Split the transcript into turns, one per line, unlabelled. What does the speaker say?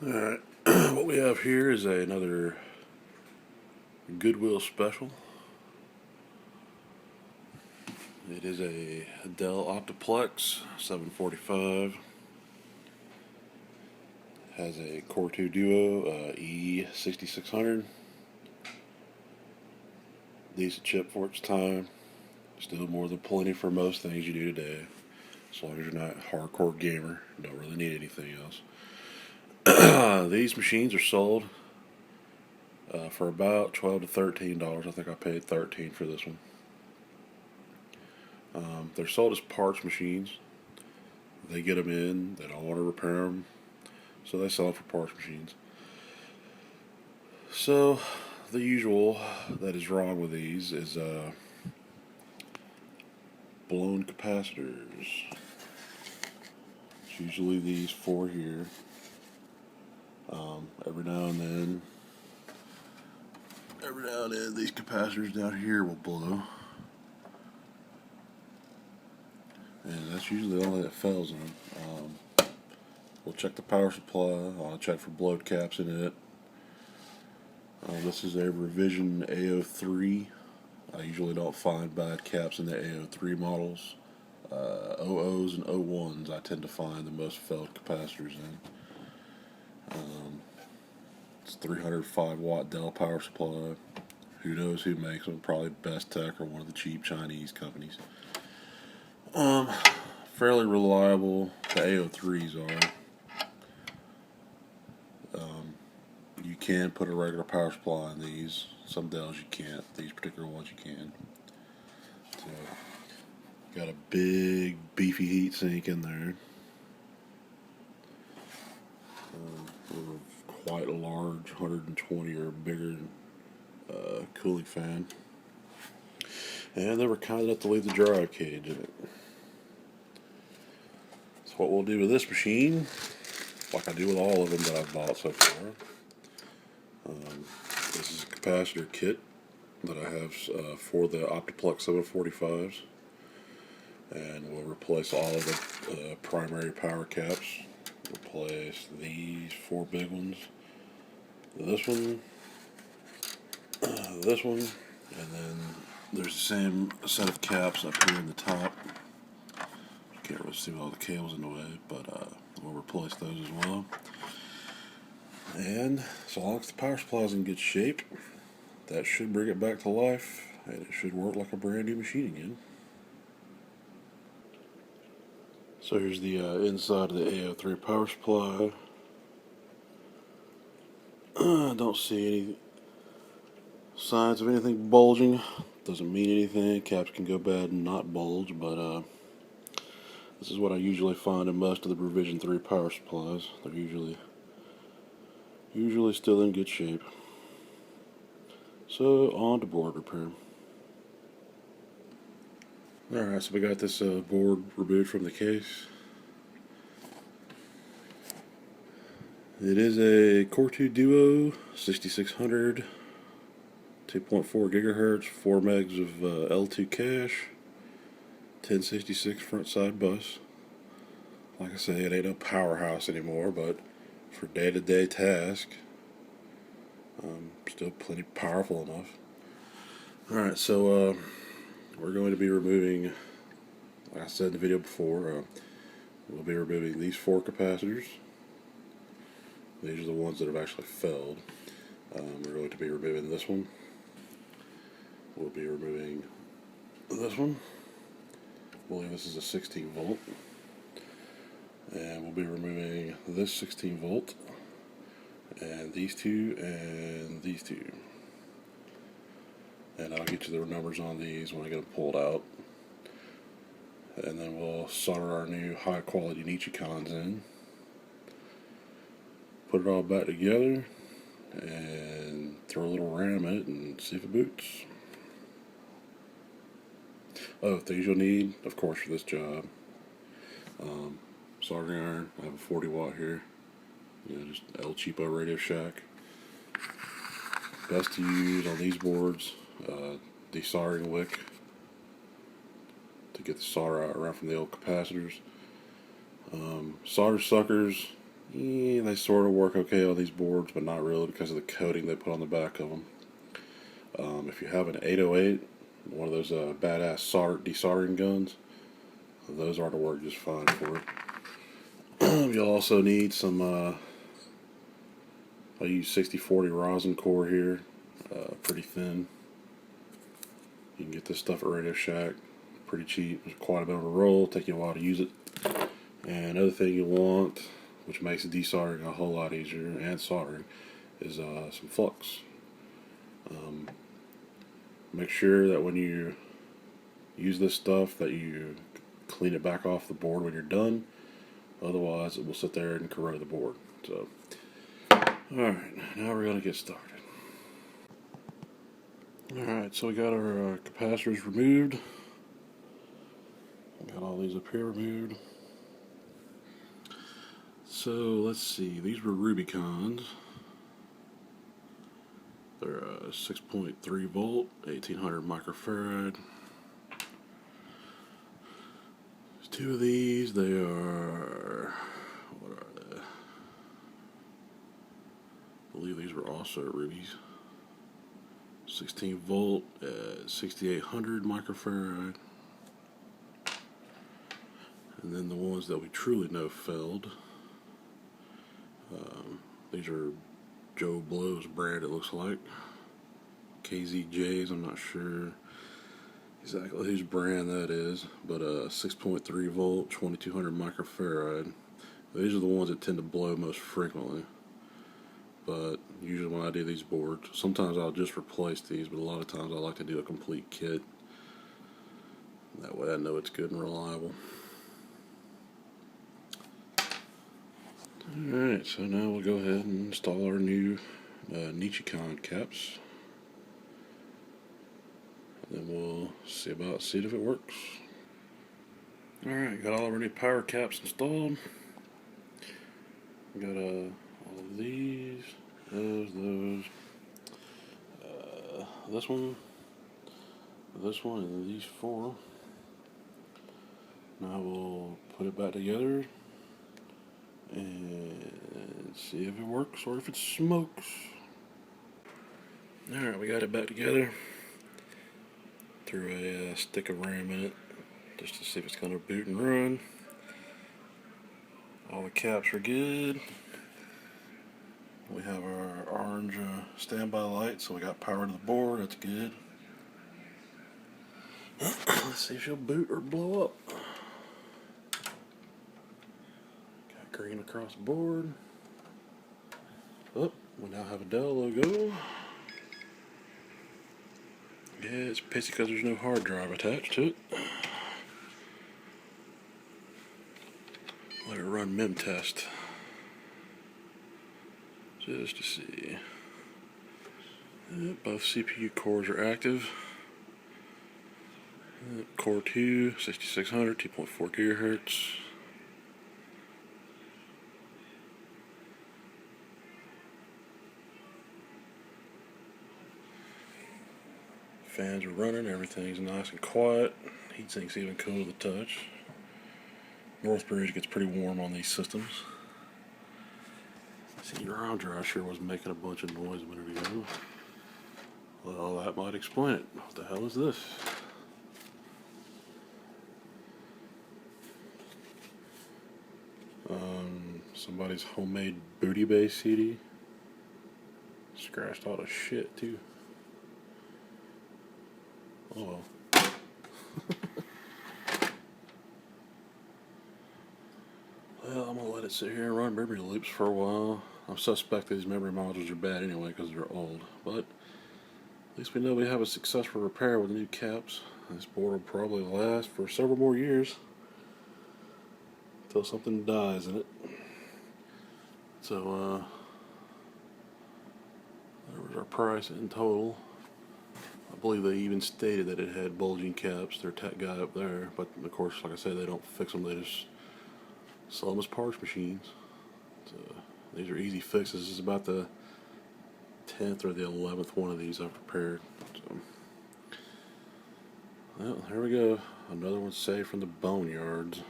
Alright, what we have here is another Goodwill special. It is a Dell Optiplex 745. Has a Core 2 Duo E6600. Decent chip for its time. Still more than plenty for most things you do today. As long as you're not a hardcore gamer, you don't really need anything else. These machines are sold for about $12 to $13. I think I paid $13 for this one. They're sold as parts machines. They get them in, they don't want to repair them, so they sell them for parts machines. So the usual that is wrong with these is blown capacitors. It's usually these four here. Every now and then these capacitors down here will blow. And that's usually the only that fails in them. We'll check the power supply. I'll check for blowed caps in it. This is a revision AO3. I usually don't find bad caps in the AO3 models. OOs and O1s I tend to find the most failed capacitors in. It's 305 watt Dell power supply. Who knows who makes them? Probably Best Tech or one of the cheap Chinese companies. Fairly reliable. The AO3s are. You can put a regular power supply in these. Some Dells you can't. These particular ones you can. So, got a big beefy heat sink in there. Quite a large 120 or bigger cooling fan. And they were kind enough to leave the drive cage in it. So what we'll do with this machine, like I do with all of them that I've bought so far, this is a capacitor kit that I have for the Optiplex 745s. And we'll replace all of the primary power caps. Replace these four big ones. This one, and then there's the same set of caps up here in the top. Can't really see with all the cables in the way, but we'll replace those as well. And so long as the power supply is in good shape, that should bring it back to life, and it should work like a brand new machine again. So here's the inside of the AO3 power supply. I don't see any signs of anything bulging. Doesn't mean anything. Caps can go bad and not bulge, but this is what I usually find in most of the Revision 3 power supplies. They're usually still in good shape. So on to board repair. Alright, so we got this board removed from the case. It is a Core 2 Duo 6600, 2.4 gigahertz, 4 megs of L2 cache, 1066 front side bus. Like I say, it ain't no powerhouse anymore, but for day-to-day task, still plenty powerful enough. Alright, so we're going to be removing, like I said in the video before, we'll be removing these four capacitors. These are the ones that have actually failed. We're going to be removing this one. We'll be removing this one. I believe this is a 16 volt. And we'll be removing this 16 volt. And these two and these two. And I'll get you the numbers on these when I get them pulled out. And then we'll solder our new high quality Nichicons in. Put it all back together and throw a little RAM in it and see if it boots. Oh, things you'll need, of course, for this job. Soldering iron. I have a 40 watt here. Just El Cheapo Radio Shack. Best to use on these boards, desoldering wick to get the solder out around from the old capacitors. Solder suckers, Yeah, they sort of work okay on these boards, but not really because of the coating they put on the back of them. If you have an 808, one of those badass desoldering guns, those are to work just fine for it. You'll also need some, I use 6040 rosin core here, pretty thin. You can get this stuff at Radio Shack, pretty cheap. There's quite a bit of a roll, take you a while to use it. And another thing you want, which makes desoldering a whole lot easier, and soldering, is some flux. Make sure that when you use this stuff that you clean it back off the board when you're done. Otherwise it will sit there and corrode the board. So, alright, now we're going to get started. Alright, so we got our capacitors removed. Got all these up here removed. So let's see, these were Rubicons. They're 6.3 volt, 1800 microfarad. There's two of these. They are, what are they? I believe these were also Rubies. 16 volt at 6800 microfarad. And then the ones that we truly know failed. These are Joe Blow's brand, it looks like. KZJs, I'm not sure exactly whose brand that is, but 6.3 volt, 2200 microfarad. These are the ones that tend to blow most frequently. But usually when I do these boards, sometimes I'll just replace these, but a lot of times I like to do a complete kit. That way I know it's good and reliable. Alright, so now we'll go ahead and install our new Nichicon caps. And then we'll see if it works. Alright, got all our new power caps installed. Got all of these, those, this one, and then these four. Now we'll put it back together and see if it works or if it smokes. Alright, we got it back together. Threw a stick of RAM in it just to see if it's going to boot and run. All the caps are good. We have our orange standby light, so we got power to the board. That's good. Let's see if she'll boot or blow up. Got green across the board. Oh, we now have a Dell logo. Yeah, it's pissy because there's no hard drive attached to it. Let it run mem test just to see. Both CPU cores are active. Core 2, 6600, 2.4 gigahertz. Fans are running, everything's nice and quiet. Heatsink's even cool to the touch. Northbridge gets pretty warm on these systems. See, your arm dryer sure was making a bunch of noise a minute ago. Well, that might explain it. What the hell is this? Somebody's homemade Booty Bay CD. Scratched all the shit too. Oh well. Well, I'm gonna let it sit here and run memory loops for a while. I'm suspect these memory modules are bad anyway because they're old, but at least we know we have a successful repair with the new caps. This board will probably last for several more years until something dies in it. So, there was our price in total. I believe they even stated that it had bulging caps, their tech guy up there, but of course, like I said, they don't fix them, they just sell them as parts machines. So, these are easy fixes. This is about the 10th or the 11th one of these I've prepared. So, well, here we go. Another one saved from the boneyards.